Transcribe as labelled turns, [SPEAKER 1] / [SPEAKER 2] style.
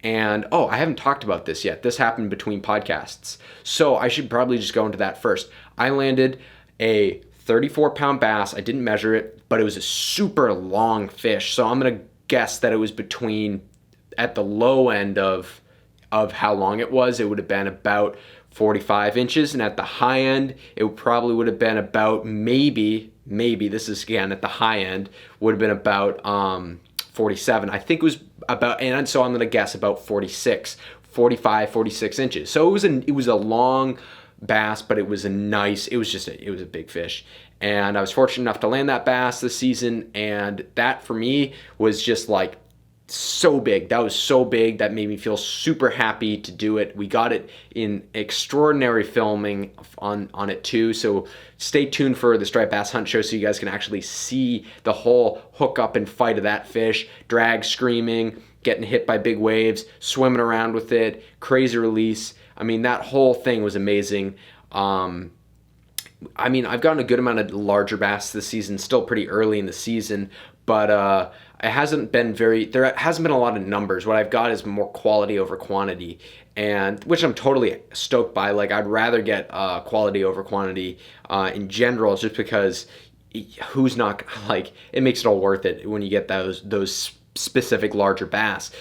[SPEAKER 1] And oh, I haven't talked about this yet. This happened between podcasts. So I should probably just go into that first. I landed a 34-pound bass. I didn't measure it, but it was a super long fish. So I'm going to guess that it was between, at the low end of how long it would have been about 45 inches. And at the high end, it probably would have been about maybe, this is again at the high end, would have been about 47. I think it was about, and so I'm going to guess about 46, 45, 46 inches. So it was a long bass, but it was it was a big fish. And I was fortunate enough to land that bass this season. And that for me was just like so big. That was so big. That made me feel super happy to do it. We got it in extraordinary filming on it too. So stay tuned for the Striped Bass Hunt Show so you guys can actually see the whole hook up and fight of that fish. Drag screaming, getting hit by big waves, swimming around with it, crazy release. I mean, that whole thing was amazing. I mean, I've gotten a good amount of larger bass this season, still pretty early in the season, but there hasn't been a lot of numbers. What I've got is more quality over quantity, and which I'm totally stoked by. Like, I'd rather get quality over quantity in general, just because who's not, like, it makes it all worth it when you get those specific larger bass.